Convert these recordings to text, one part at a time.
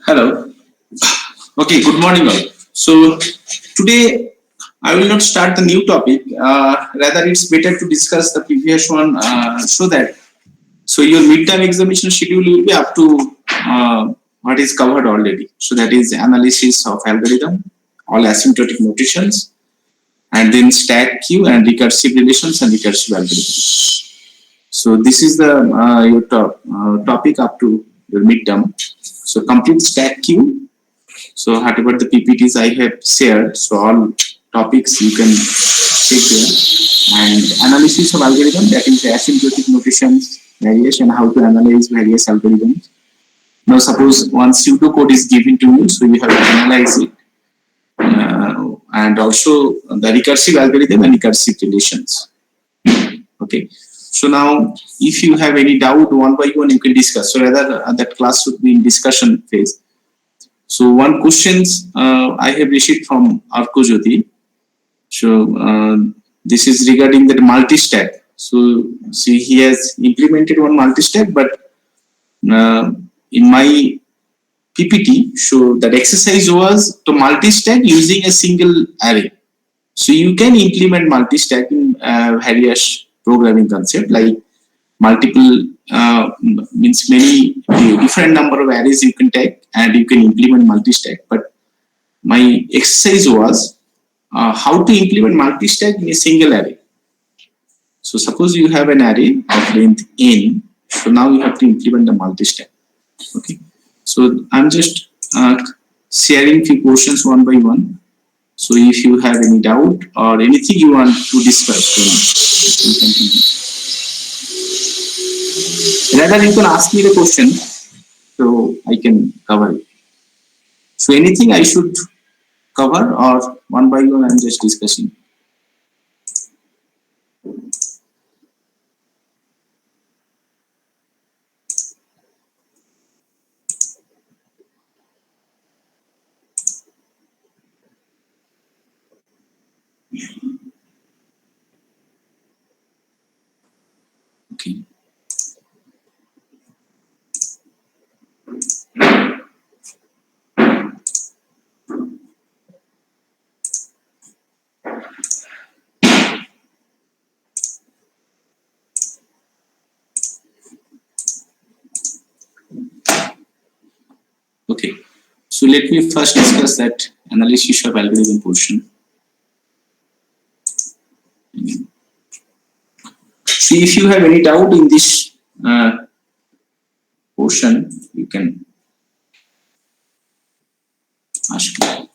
Hello. Okay, good morning all. So today I will not start the new topic. Rather, it's better to discuss the previous one so that your midterm examination schedule will be up to what is covered already. So that is analysis of algorithm, all asymptotic notations, and then stack queue and recursive relations and recursive algorithms. So this is the your topic up to your midterm. So complete stack queue. So whatever the PPTs I have shared, so all topics you can check there. And analysis of algorithm, that is the asymptotic notations, variation, how to analyze various algorithms. Now suppose one pseudocode is given to you, so you have to analyze it. And also the recursive algorithm and recursive relations. Okay. So now, if you have any doubt, one by one you can discuss. So rather, that class should be in discussion phase. So one questions I have received from Arkojyoti. So this is regarding the multi-stack. So see, he has implemented one multi-stack, but in my PPT, so that exercise was to multi-stack using a single array. So you can implement multi-stack in various programming concept like multiple means many different number of arrays you can take and you can implement multi-stack. But my exercise was how to implement multi-stack in a single array. So suppose you have an array of length n So now you have to implement the multi-step. Okay. So I'm just sharing few questions one by one. So if you have any doubt or anything you want to discuss, then you can continue. Rather, you can ask me the question, so I can cover it. So anything I should cover, or one by one I'm just discussing? Okay. Okay. So let me first discuss that analysis of algorithm portion. So if you have any doubt in this portion, you can ask me.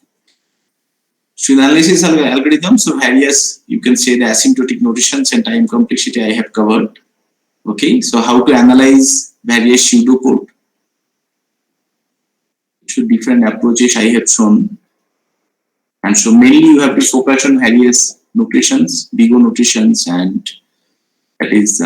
So in analysis of algorithms, so various, you can say the asymptotic notations and time complexity I have covered. Okay, so how to analyze various pseudocode. So different approaches I have shown. And so mainly you have to focus on various notations, big O notations, and that is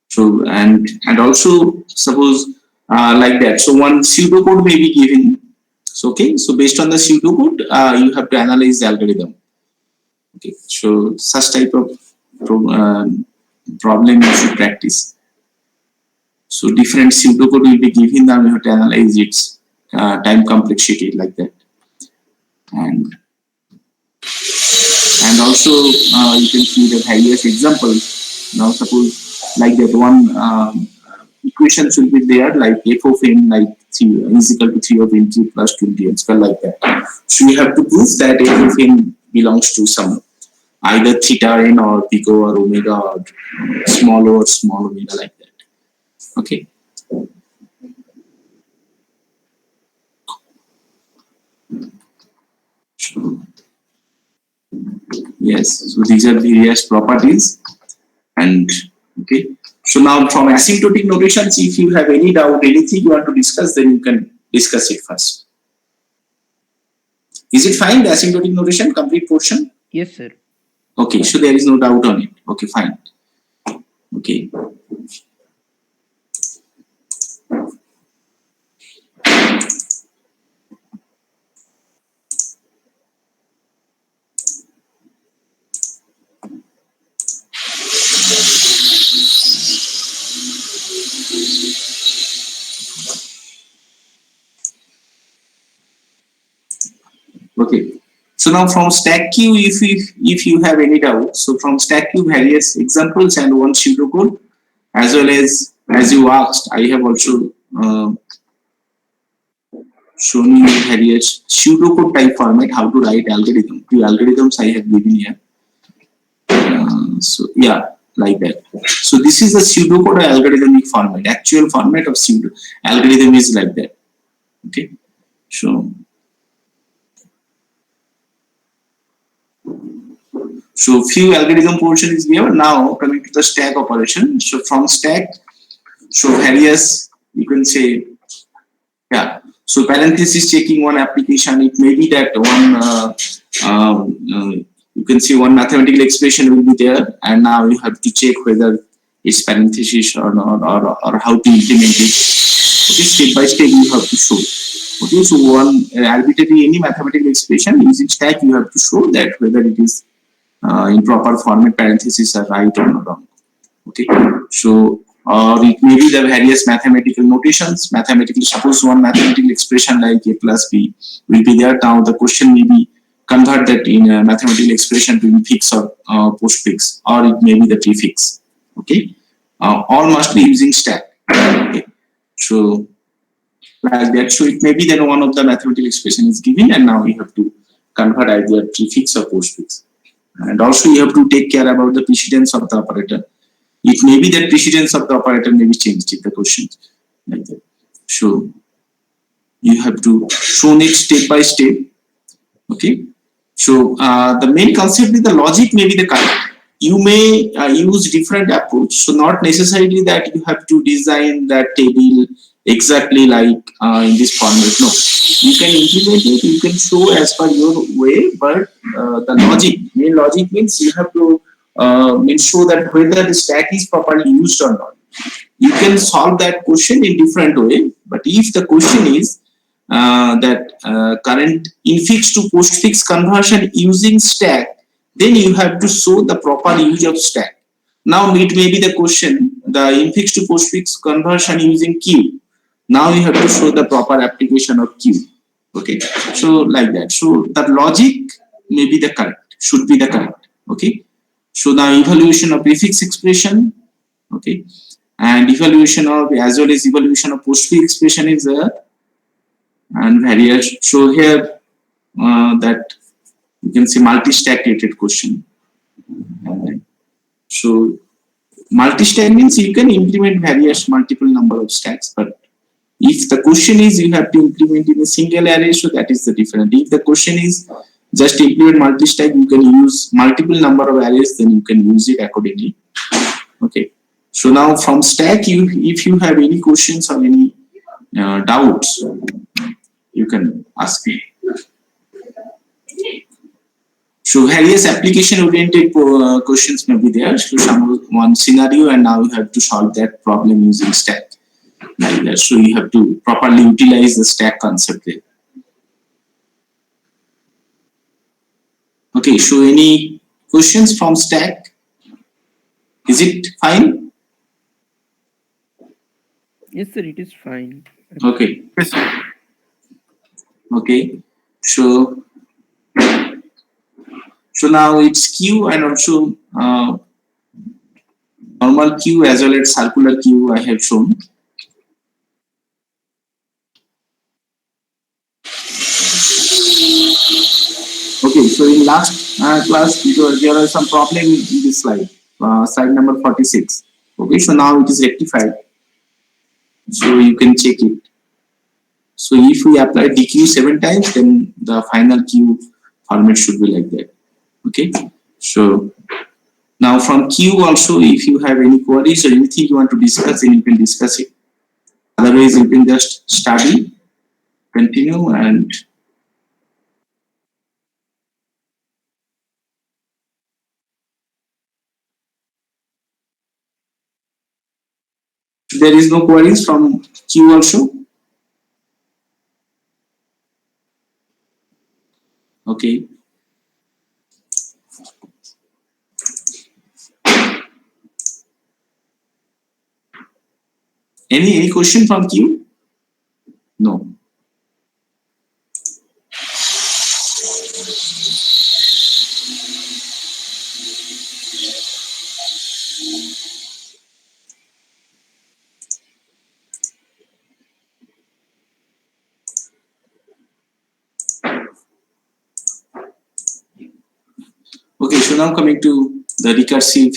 so and also suppose like that. So one pseudocode may be given. So okay, so based on the pseudocode, you have to analyze the algorithm. Okay, so such type of problem you should practice. So different pseudocode will be given, now you have to analyze its time complexity like that. And also you can see the various examples. Now suppose like that one equations will be there like f of n like 3 is equal to 3 of n plus 20 and stuff like that. So you have to prove that f of n belongs to some either theta n or big O or omega or small O or small omega like that. Okay. Yes, so these are various properties. And okay, so now from asymptotic notations, if you have any doubt, anything you want to discuss, then you can discuss it first. Is it fine, the asymptotic notation, complete portion? Yes, sir. Okay, so there is no doubt on it. Okay, fine. Okay. Okay. So now from stack queue, if you have any doubt, so from stack queue various examples and one pseudocode, as well as you asked, I have also shown you various pseudocode type format how to write algorithm. The algorithms I have given here. So yeah, like that. So this is the pseudocode algorithmic format. Actual format of pseudo algorithm is like that. Okay. So few algorithm portion is here. Now coming to the stack operation. So from stack, so various you can say, yeah. So parenthesis checking one application. It may be that one you can see one mathematical expression will be there, and now you have to check whether it's parenthesis or not, or how to implement it. Okay, step by step you have to show. Okay, so one arbitrary any mathematical expression using stack, you have to show that whether it is in proper format, parentheses are right or wrong. Okay, so or it may be the various mathematical notations. Mathematically, suppose one mathematical expression like a plus b will be there. Now the question may be convert that in a mathematical expression to fix or postfix, or it may be the prefix. Okay, all must be using stack. Okay, so like that. So it may be that one of the mathematical expression is given, and now you have to convert either prefix or postfix. And also you have to take care about the precedence of the operator. It may be that precedence of the operator may be changed in the question like that. So you have to show it step by step. Okay. So the main concept is the logic may be the correct. You may use different approach. So not necessarily that you have to design that table exactly like in this format. No, you can implement it. You can show as per your way, but the main logic means you have to ensure that whether the stack is properly used or not. You can solve that question in different way, but if the question is that current infix to postfix conversion using stack, then you have to show the proper use of stack. Now it may be the question, the infix to postfix conversion using queue. Now you have to show the proper application of queue. Okay, so like that. So the logic may be the correct, should be the correct. Okay, so now evaluation of prefix expression. Okay, and evaluation of as well as evaluation of postfix expression is there. And various. So here that you can see multi-stack rated question. So multi-stack means you can implement various multiple number of stacks, but if the question is you have to implement in a single array, so that is the different. If the question is just implement multi-stack, you can use multiple number of arrays, then you can use it accordingly. Okay. So now from stack, if you have any questions or any doubts, you can ask me. So various application-oriented questions may be there. So one scenario, and now you have to solve that problem using stack. Like that. So you have to properly utilize the stack concept there. Okay. So any questions from stack? Is it fine? Yes, sir. It is fine. Okay. Yes, sir. Okay. So now it's queue and also normal queue as well as circular queue I have shown. Okay, so in last class there are some problem in this slide, slide number 46. Okay, so now it is rectified. So you can check it. So if we apply DQ 7 times, then the final queue format should be like that. Okay, so now from queue also, if you have any queries or anything you want to discuss, then you can discuss it. Otherwise, you can just study, continue, and there is no queries from queue also. Okay. Any question from queue? No. Okay, so now coming to the recursive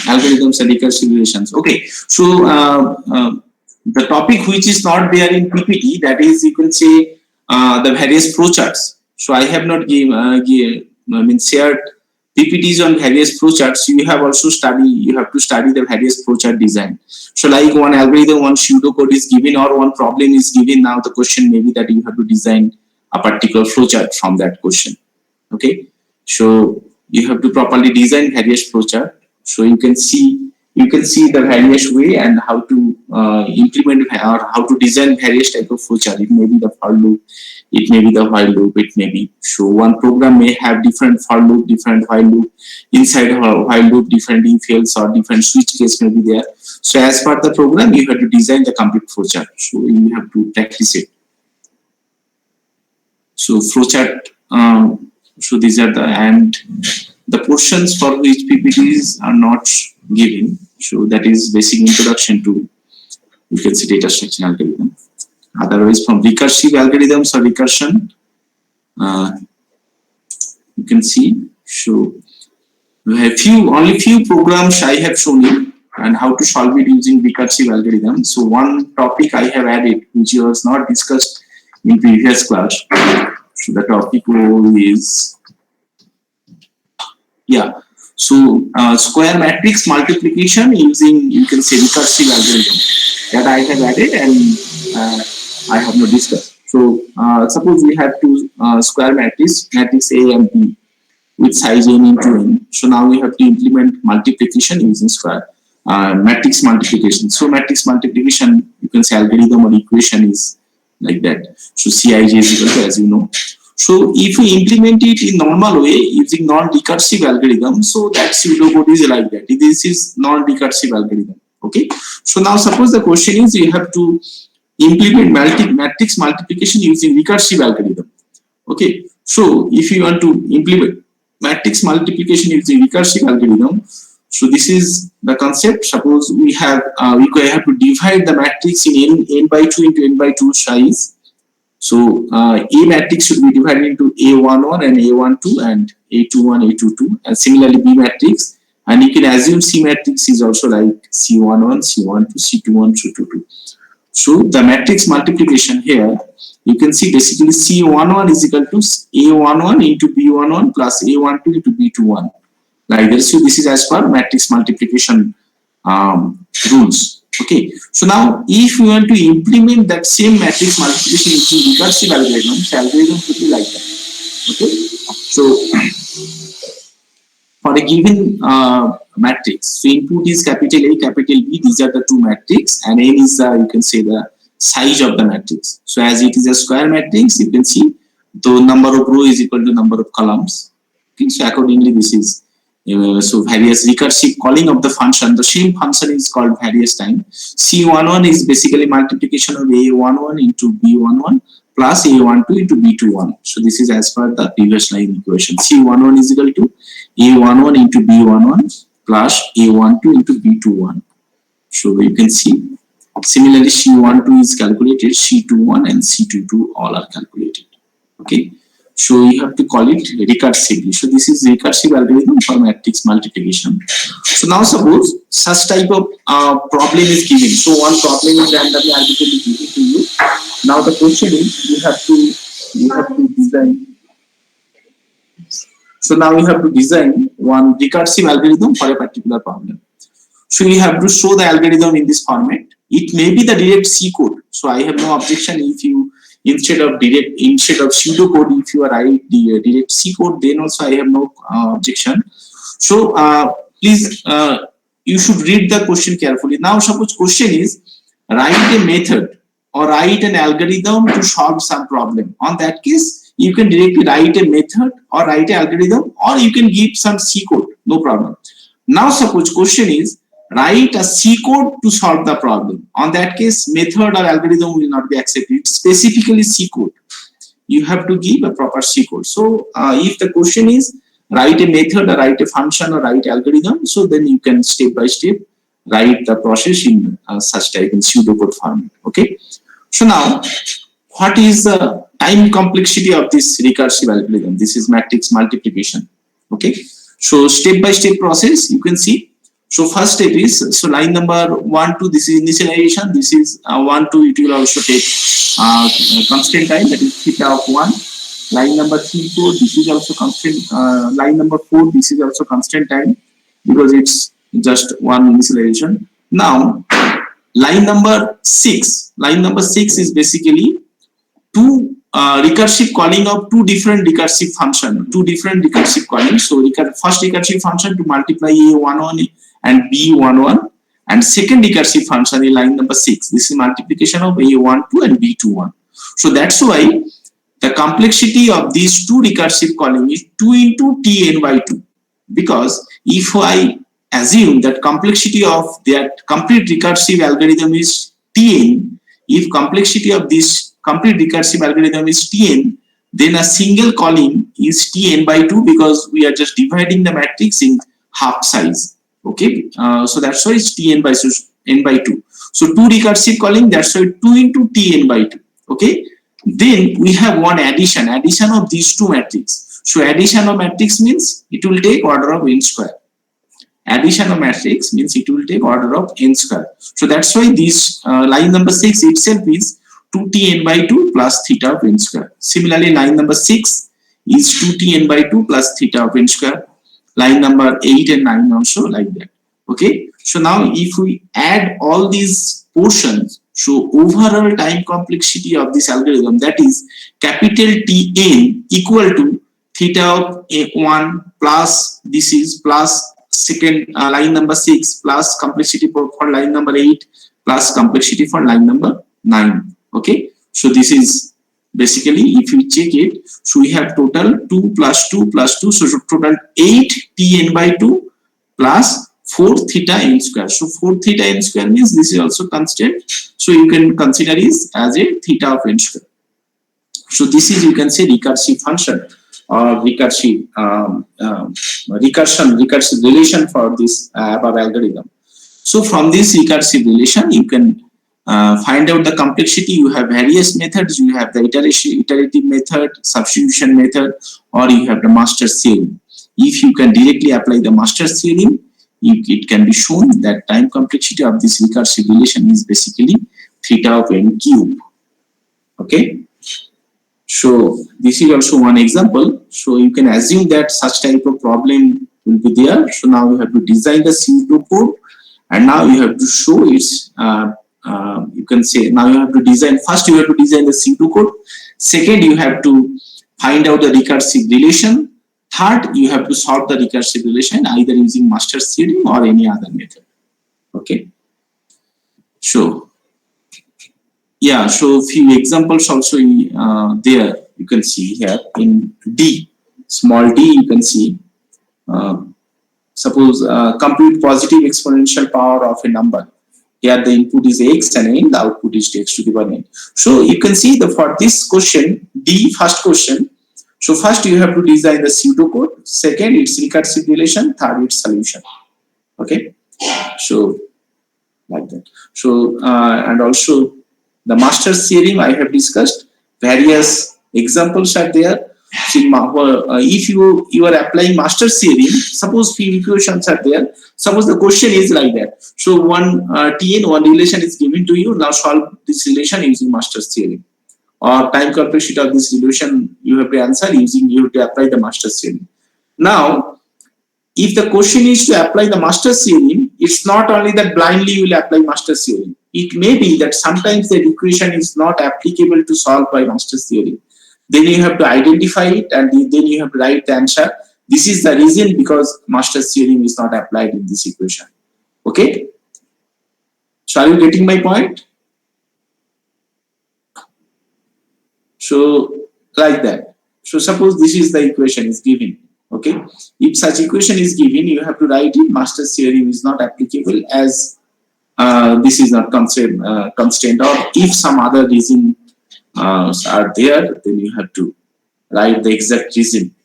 algorithms and recursive relations. Okay, so the topic which is not there in PPT, that is, you can say the various flowcharts. So I have not shared PPTs on various flowcharts. You have also you have to study the various flowchart design. So like one algorithm, one pseudocode is given or one problem is given. Now the question may be that you have to design a particular flowchart from that question. Okay, so you have to properly design various flowchart. So you can see the various way and how to implement or how to design various type of flowchart. It may be the for loop, it may be the while loop, it may be. So one program may have different for loop, different while loop. Inside while loop, different if else or different switch case may be there. So as per the program, you have to design the complete flowchart. So you have to practice it. So flowchart. So these are the portions for which PPTs are not given. So that is basic introduction to, you can see, data structure algorithm. Otherwise, from recursive algorithms or recursion, you can see. So We have only few programs I have shown you and how to solve it using recursive algorithm. So one topic I have added which was not discussed in previous class. So the topic is square matrix multiplication using, you can say, recursive algorithm that I have added and I have not discussed. So suppose we have two square matrix A and B with size n into n. So now we have to implement multiplication using square matrix multiplication. So matrix multiplication, you can say, algorithm or equation is like that. So Cij is equal to, as you know. So if we implement it in normal way using non-recursive algorithm, so that pseudocode is like that. This is non-recursive algorithm. Okay. So now suppose the question is you have to implement matrix multiplication using recursive algorithm. Okay. So if you want to implement matrix multiplication using recursive algorithm, so this is the concept. Suppose we have to divide the matrix in n by 2 into n by 2 size. So A matrix should be divided into A11 and A12 and A21, A22, and similarly B matrix. And you can assume C matrix is also like C11, C12, C21, C22. So the matrix multiplication here, you can see basically C11 is equal to A11 into B11 plus A12 into B21. Like this. So this is as per matrix multiplication rules. Okay. So now if we want to implement that same matrix multiplication using recursive algorithm, the algorithm should be like that. Okay. So for a given matrix, so input is capital A, capital B, these are the two matrices, and n is you can say the size of the matrix. So as it is a square matrix, you can see the number of row is equal to number of columns. Okay, so accordingly this is so various recursive calling of the function. The same function is called various time. C11 is basically multiplication of A11 into B11 plus A12 into B21. So this is as per the previous line equation. C11 is equal to A11 into B11 plus A12 into B21. So you can see similarly C12 is calculated, C21 and C22 all are calculated. Okay. So you have to call it recursively. So this is recursive algorithm for matrix multiplication. So now suppose such type of problem is given. So one problem is randomly arbitrarily given to you. Now the question is you have to design. So now you have to design one recursive algorithm for a particular problem. So you have to show the algorithm in this format. It may be the direct C code. So I have no objection if you instead of pseudocode, if you write the direct C code, then also I have no objection. So please you should read the question carefully. Now suppose question is write a method or write an algorithm to solve some problem. On that case, you can directly write a method or write an algorithm, or you can give some C code, no problem. Now suppose question is write a C code to solve the problem. On that case, method or algorithm will not be accepted. Specifically C code. You have to give a proper C code. So if the question is write a method or write a function or write algorithm, so then you can step by step write the process in such type in pseudocode format. Okay. So now, what is the time complexity of this recursive algorithm? This is matrix multiplication. Okay. So step by step process, you can see. So first step is, so line number 1, 2, this is initialization. This is 1, 2, it will also take constant time, that is theta of 1. Line number 3, 4, this is also constant. Line number 4, this is also constant time because it's just one initialization. Now, line number 6. Line number 6 is basically two recursive calling of two different recursive function, two different recursive calling. So first recursive function to multiply A11 and B11, and second recursive function in line number 6. This is multiplication of A12 and B21. So that's why the complexity of these two recursive calling is 2 into Tn by 2. Because if I assume that complexity of that complete recursive algorithm is Tn, if complexity of this complete recursive algorithm is Tn, then a single calling is Tn by 2 because we are just dividing the matrix in half size. Okay, so that's why it's Tn by n by 2. So two recursive calling, that's why 2 into Tn by 2. Okay, then we have one addition of these two matrices. So addition of matrix means it will take order of n square. addition of matrix means it will take order of n square. So that's why this line number 6 itself is 2tn by 2 plus theta of n square. Similarly, line number 6 is 2tn by 2 plus theta of n square. Line number 8 and 9 also like that. Okay. So now if we add all these portions, so overall time complexity of this algorithm, that is capital Tn equal to theta of 1 plus this is plus second line number 6 plus complexity for line number 8 plus complexity for line number 9. Okay. So this is basically, if you check it, so we have total 2 plus 2 plus 2, so total 8 Tn by 2 plus 4 theta n square. So 4 theta n square means this is also constant. So you can consider this as a theta of n square. So this is, you can say, recursive function or recursive recursive relation for this above algorithm. So from this recursive relation, you can find out the complexity. You have various methods. You have the iterative method, substitution method, or you have the Master's theorem. If you can directly apply the Master's theorem, it can be shown that time complexity of this recursive relation is basically theta of n cube. Okay. So this is also one example. So you can assume that such type of problem will be there. So now you have to design the pseudocode, and now you have to show its. You can say now you have to design. First, you have to design the pseudocode. Second, you have to find out the recursive relation. Third, you have to solve the recursive relation either using Master's theorem or any other method. Okay. So, yeah, so few examples also there you can see here in D, small d, you can see, suppose compute positive exponential power of a number. Here the input is x and n, the output is x to the power n. So you can see for this question, D, first question, so first you have to design the pseudocode, second its recursive relation, third its solution. Okay, so like that. So and also the Master's theorem I have discussed, various examples are there. If you are applying Master's theorem, suppose few equations are there. Suppose the question is like that. So one Tn, one relation is given to you. Now solve this relation using Master's theorem. Or time complexity of this relation you have to answer using, you have to apply the Master's theorem. Now, if the question is to apply the Master's theorem, it's not only that blindly you will apply Master's theorem. It may be that sometimes the equation is not applicable to solve by Master's theorem. Then you have to identify it and then you have to write the answer. This is the reason because Master's theorem is not applied in this equation. Okay? So are you getting my point? So like that. So suppose this is the equation is given. Okay. If such equation is given, you have to write it. Master's theorem is not applicable as this is not constraint, or if some other reason are there, then you have to write the exact reason.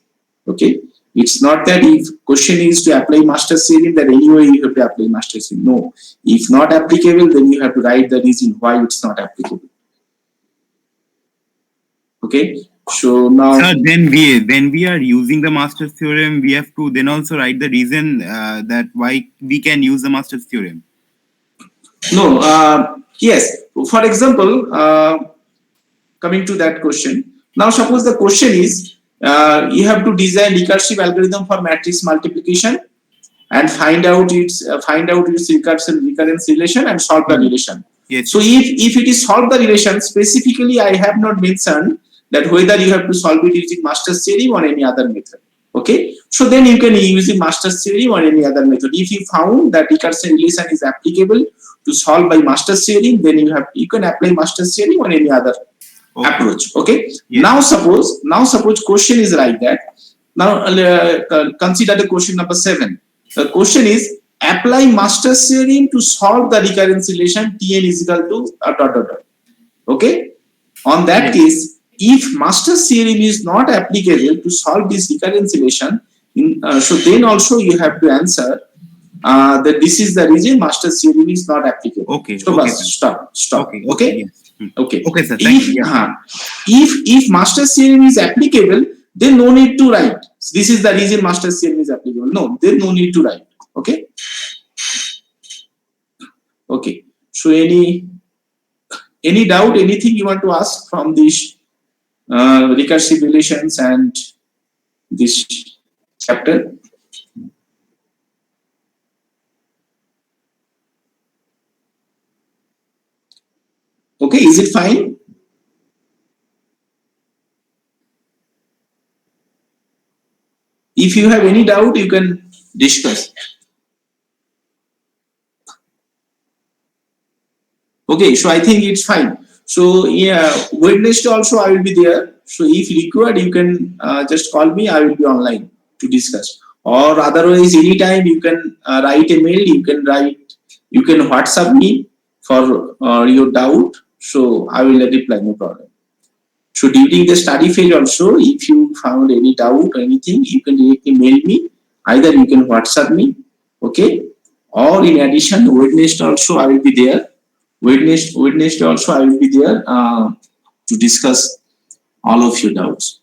Okay. It's not that if question is to apply Master's theorem, that anyway you have to apply Master's theorem. No. If not applicable, then you have to write the reason why it's not applicable. Okay. So now, sir, then we are using the Master's theorem, we have to then also write the reason that why we can use the Master's theorem. No. Yes. For example, coming to that question. Now, suppose the question is you have to design recursive algorithm for matrix multiplication and find out its recurrence relation and solve the relation. Yes. So if it is solve the relation, specifically I have not mentioned that whether you have to solve it using Master's theorem or any other method. Okay, so then you can use the Master's theorem or any other method. If you found that recursive relation is applicable to solve by Master's theorem, then you can apply Master's theorem or any other approach. Okay. Yes. Now suppose question is like that. Now consider the question number 7. The question is apply Master's theorem to solve the recurrence relation Tn is equal to ... Okay. On that case, if Master's theorem is not applicable to solve this recurrence relation, so then also you have to answer that this is the reason Master's theorem is not applicable. Okay. So Okay, stop. Okay. Okay. Yes. Okay. Okay, sir. Thank you. Yeah. If Master's theorem is applicable, then no need to write. This is the reason Master's theorem is applicable. No, then no need to write. Okay. Okay. So any doubt, anything you want to ask from this recursive relations and this chapter? Okay, is it fine? If you have any doubt, you can discuss. Okay, so I think it's fine. So yeah, Wednesday also I will be there. So if required, you can just call me. I will be online to discuss. Or otherwise, anytime you can write a mail. You can WhatsApp me for your doubt. So I will reply, no problem. So during the study phase also, if you found any doubt or anything, you can directly mail me. Either you can WhatsApp me, okay? Or in addition, Wednesday also I will be there. Wednesday also I will be there to discuss all of your doubts.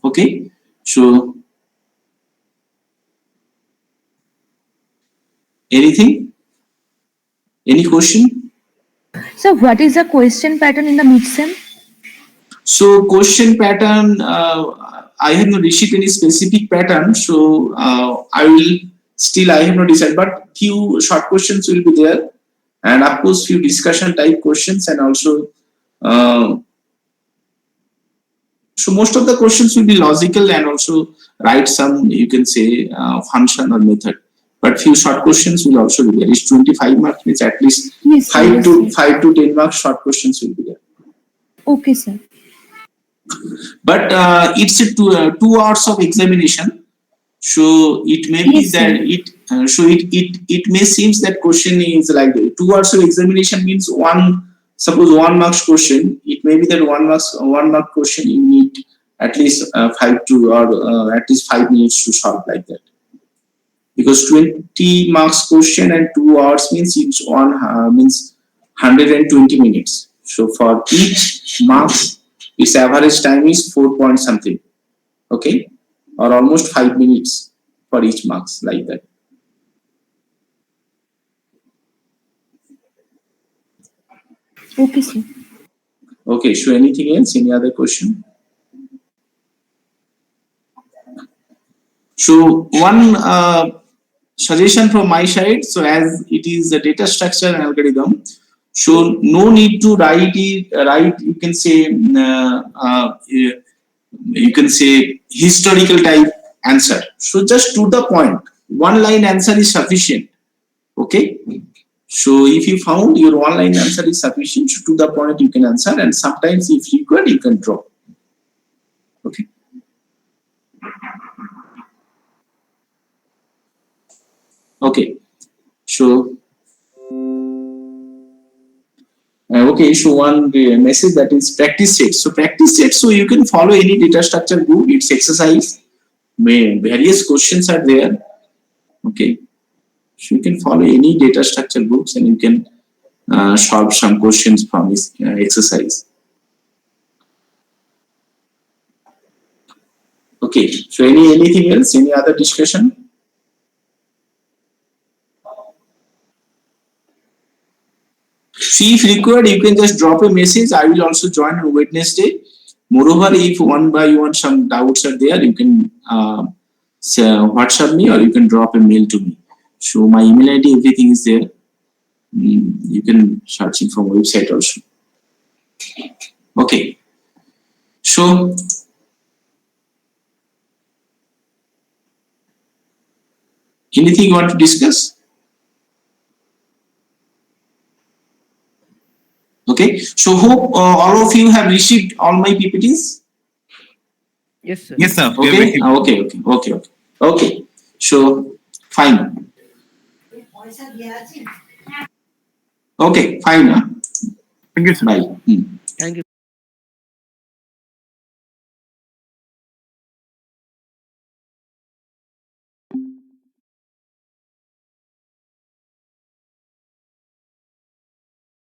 Okay, so anything? Any question? So what is the question pattern in the mid-sem? So question pattern, I have not received any specific pattern. So I have not decided, but few short questions will be there, and of course few discussion type questions, and also so most of the questions will be logical and also write some, you can say, function or method. But few short questions will also be there. It's 25 marks, means at least Yes, sir, yes, sir. 5 to 10 marks short questions will be there. Okay, sir. But it's a 2 hours of examination. So it may be Yes, that sir. it may seems that question is like 2 hours of examination means suppose 1 marks question. It may be that 1 mark question you need at least 5 to or at least 5 minutes to solve, like that. Because 20 marks question and 2 hours means it's means 120 minutes. So for each marks, its average time is 4 point something. Okay, or almost 5 minutes for each marks, like that. Okay, sir. Okay, so anything else? Any other question? So one suggestion from my side. So as it is a data structure and algorithm, so no need to write it. You can say historical type answer. So just to the point, 1 line answer is sufficient. Okay. So if you found your 1 line answer is sufficient, to the point you can answer, and sometimes if required you can drop. Okay. Okay. So okay, so one message that is practice set. So practice set, so you can follow any data structure book. It's exercise. Various questions are there. Okay. So you can follow any data structure books and you can solve some questions from this exercise. Okay. So anything else? Any other discussion? See, if required, you can just drop a message. I will also join on Wednesday. Moreover, if one by one some doubts are there, you can WhatsApp me or you can drop a mail to me. So my email ID, everything is there. You can search it from website also. Okay. So anything you want to discuss? Okay. So hope all of you have received all my PPTs. Yes, sir. Yes, sir. Okay. Okay. So fine. Okay. Fine. Thank you, sir. Bye. Thank you.